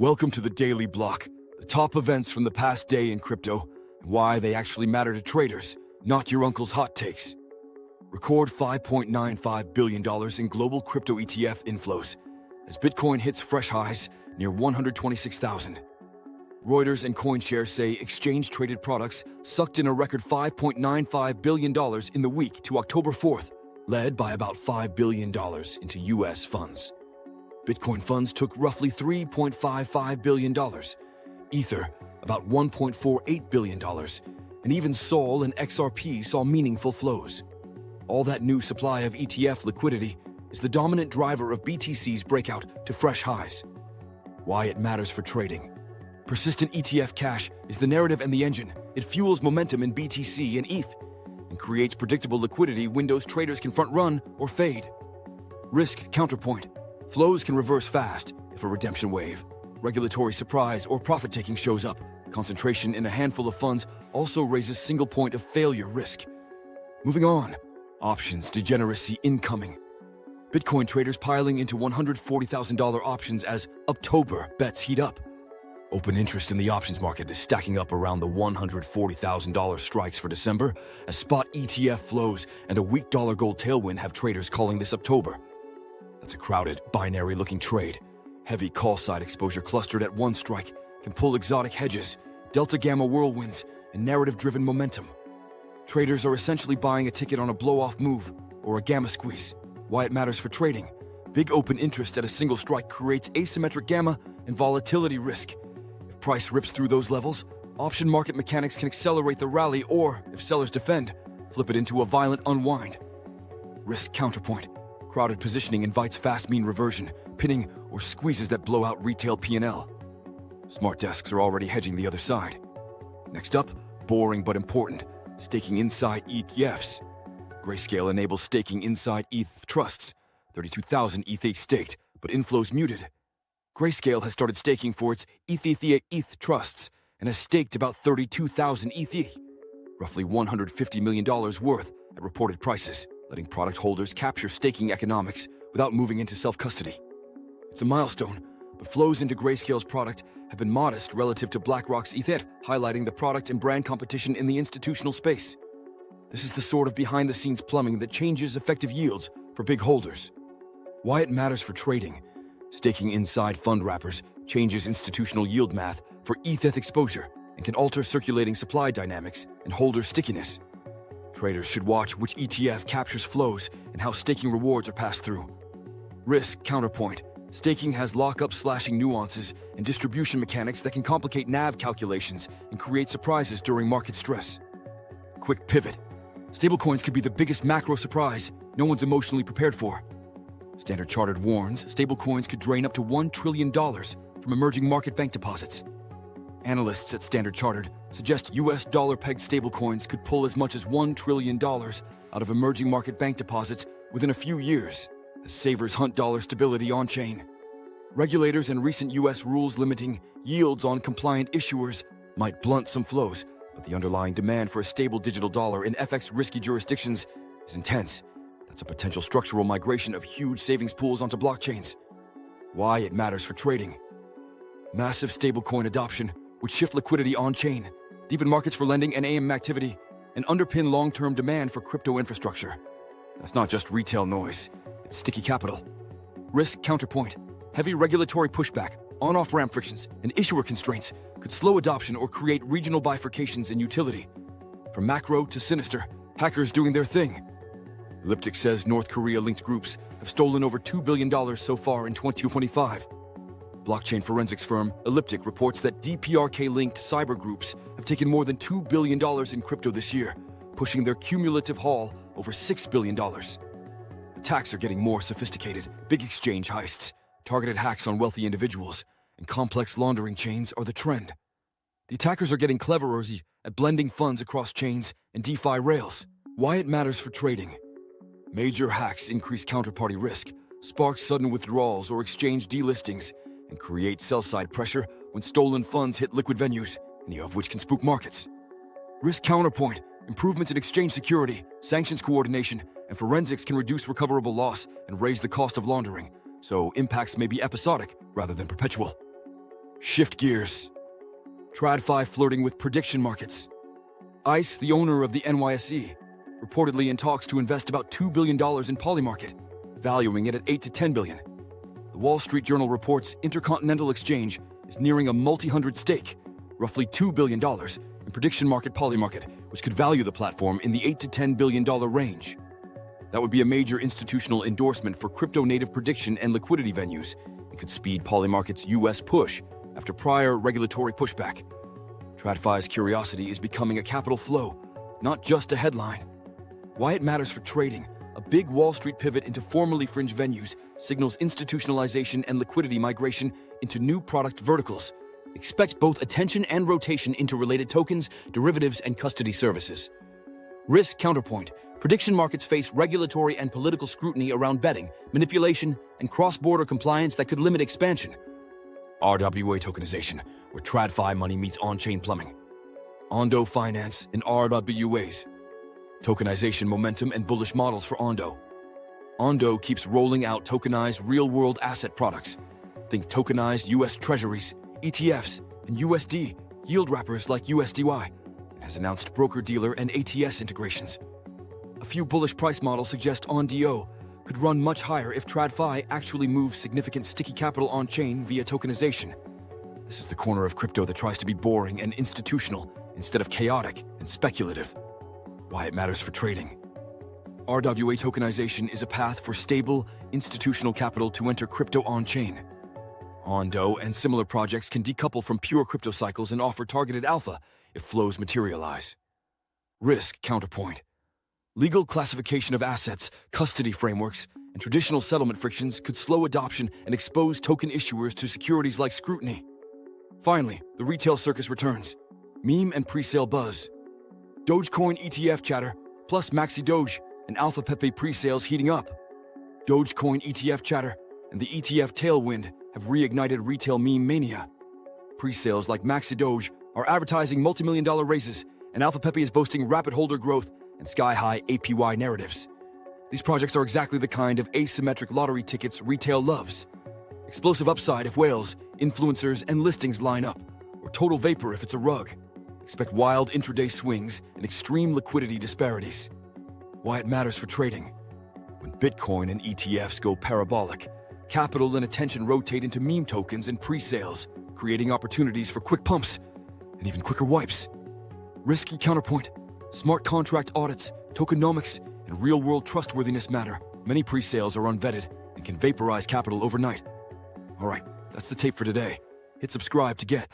Welcome to the Daily Block, the top events from the past day in crypto and why they actually matter to traders, not your uncle's hot takes. Record $5.95 billion in global crypto ETF inflows as Bitcoin hits fresh highs near 126,000. Reuters and CoinShares say exchange-traded products sucked in a record $5.95 billion in the week to October 4th, led by about $5 billion into U.S. funds. Bitcoin funds took roughly $3.55 billion, Ether about $1.48 billion, and even Sol and XRP saw meaningful flows. All that new supply of ETF liquidity is the dominant driver of BTC's breakout to fresh highs. Why it matters for trading. Persistent ETF cash is the narrative and the engine. It fuels momentum in BTC and ETH and creates predictable liquidity windows traders can front-run or fade. Risk counterpoint. Flows can reverse fast if a redemption wave, regulatory surprise, or profit-taking shows up. Concentration in a handful of funds also raises single point of failure risk. Moving on. Options degeneracy incoming. Bitcoin traders piling into $140,000 options as October bets heat up. Open interest in the options market is stacking up around the $140,000 strikes for December as spot ETF flows and a weak dollar gold tailwind have traders calling this October. That's a crowded, binary-looking trade. Heavy call-side exposure clustered at one strike can pull exotic hedges, delta-gamma whirlwinds, and narrative-driven momentum. Traders are essentially buying a ticket on a blow-off move or a gamma squeeze. Why it matters for trading. Big open interest at a single strike creates asymmetric gamma and volatility risk. If price rips through those levels, option market mechanics can accelerate the rally or, if sellers defend, flip it into a violent unwind. Risk counterpoint. Crowded positioning invites fast mean reversion, pinning, or squeezes that blow out retail P&L. Smart desks are already hedging the other side. Next up, boring but important, staking inside ETFs. Grayscale enables staking inside ETH trusts. 32,000 ETH staked, but inflows muted. Grayscale has started staking for its ETH trusts and has staked about 32,000 ETH, roughly $150 million worth at reported prices, letting product holders capture staking economics without moving into self-custody. It's a milestone, but flows into Grayscale's product have been modest relative to BlackRock's ETH, highlighting the product and brand competition in the institutional space. This is the sort of behind-the-scenes plumbing that changes effective yields for big holders. Why it matters for trading. Staking inside fund wrappers changes institutional yield math for ETH exposure and can alter circulating supply dynamics and holder stickiness. Traders should watch which ETF captures flows and how staking rewards are passed through. Risk counterpoint. Staking has lockup/slashing nuances and distribution mechanics that can complicate NAV calculations and create surprises during market stress. Quick pivot. Stablecoins could be the biggest macro surprise no one's emotionally prepared for. Standard Chartered warns stablecoins could drain up to $1 trillion from emerging market bank deposits. Analysts at Standard Chartered suggest U.S. dollar-pegged stablecoins could pull as much as $1 trillion out of emerging market bank deposits within a few years, as savers hunt dollar stability on-chain. Regulators and recent U.S. rules limiting yields on compliant issuers might blunt some flows, but the underlying demand for a stable digital dollar in FX-risky jurisdictions is intense. That's a potential structural migration of huge savings pools onto blockchains. Why it matters for trading. Massive stablecoin adoption would shift liquidity on-chain, deepen markets for lending and AM activity, and underpin long-term demand for crypto infrastructure. That's not just retail noise, it's sticky capital. Risk counterpoint. Heavy regulatory pushback, on-off ramp frictions, and issuer constraints could slow adoption or create regional bifurcations in utility. From macro to sinister, hackers doing their thing. Elliptic says North Korea-linked groups have stolen over $2 billion so far in 2025. Blockchain forensics firm Elliptic reports that DPRK-linked cyber groups have taken more than $2 billion in crypto this year, pushing their cumulative haul over $6 billion. Attacks are getting more sophisticated. Big exchange heists, targeted hacks on wealthy individuals, and complex laundering chains are the trend. The attackers are getting cleverer at blending funds across chains and DeFi rails. Why it matters for trading. Major hacks increase counterparty risk, spark sudden withdrawals or exchange delistings, and create sell-side pressure when stolen funds hit liquid venues, any of which can spook markets. Risk counterpoint. Improvements in exchange security, sanctions coordination, and forensics can reduce recoverable loss and raise the cost of laundering, so impacts may be episodic rather than perpetual. Shift gears. TradFi flirting with prediction markets. ICE, the owner of the NYSE, reportedly in talks to invest about $2 billion in Polymarket, valuing it at $8 to $10 billion. The Wall Street Journal reports Intercontinental Exchange is nearing a multi-hundred stake, roughly $2 billion, in prediction market Polymarket, which could value the platform in the $8 to $10 billion range. That would be a major institutional endorsement for crypto-native prediction and liquidity venues and could speed Polymarket's US push after prior regulatory pushback. TradFi's curiosity is becoming a capital flow, not just a headline. Why it matters for trading. A big Wall Street pivot into formerly fringe venues signals institutionalization and liquidity migration into new product verticals. Expect both attention and rotation into related tokens, derivatives, and custody services. Risk counterpoint. Prediction markets face regulatory and political scrutiny around betting, manipulation, and cross-border compliance that could limit expansion. RWA tokenization, where TradFi money meets on-chain plumbing. Ondo Finance and RWAs. Tokenization momentum and bullish models for Ondo. Ondo keeps rolling out tokenized real-world asset products. Think tokenized US Treasuries, ETFs, and USD yield wrappers like USDY, and has announced broker-dealer and ATS integrations. A few bullish price models suggest Ondo could run much higher if TradFi actually moves significant sticky capital on-chain via tokenization. This is the corner of crypto that tries to be boring and institutional instead of chaotic and speculative. Why it matters for trading. RWA tokenization is a path for stable, institutional capital to enter crypto on-chain. Ondo and similar projects can decouple from pure crypto cycles and offer targeted alpha if flows materialize. Risk counterpoint. Legal classification of assets, custody frameworks, and traditional settlement frictions could slow adoption and expose token issuers to securities like scrutiny. Finally, the retail circus returns. Meme and pre-sale buzz. Dogecoin ETF chatter, plus Maxi Doge and Alpha Pepe pre-sales heating up. Dogecoin ETF chatter and the ETF tailwind have reignited retail meme mania. Pre-sales like Maxi Doge are advertising multi-million-dollar raises, and Alpha Pepe is boasting rapid holder growth and sky-high APY narratives. These projects are exactly the kind of asymmetric lottery tickets retail loves. Explosive upside if whales, influencers, and listings line up, or total vapor if it's a rug. Expect wild intraday swings and extreme liquidity disparities. Why it matters for trading. When Bitcoin and ETFs go parabolic, capital and attention rotate into meme tokens and pre-sales, creating opportunities for quick pumps and even quicker wipes. Risky counterpoint. Smart contract audits, tokenomics, and real-world trustworthiness matter. Many pre-sales are unvetted and can vaporize capital overnight. All right, that's the tape for today. Hit subscribe to get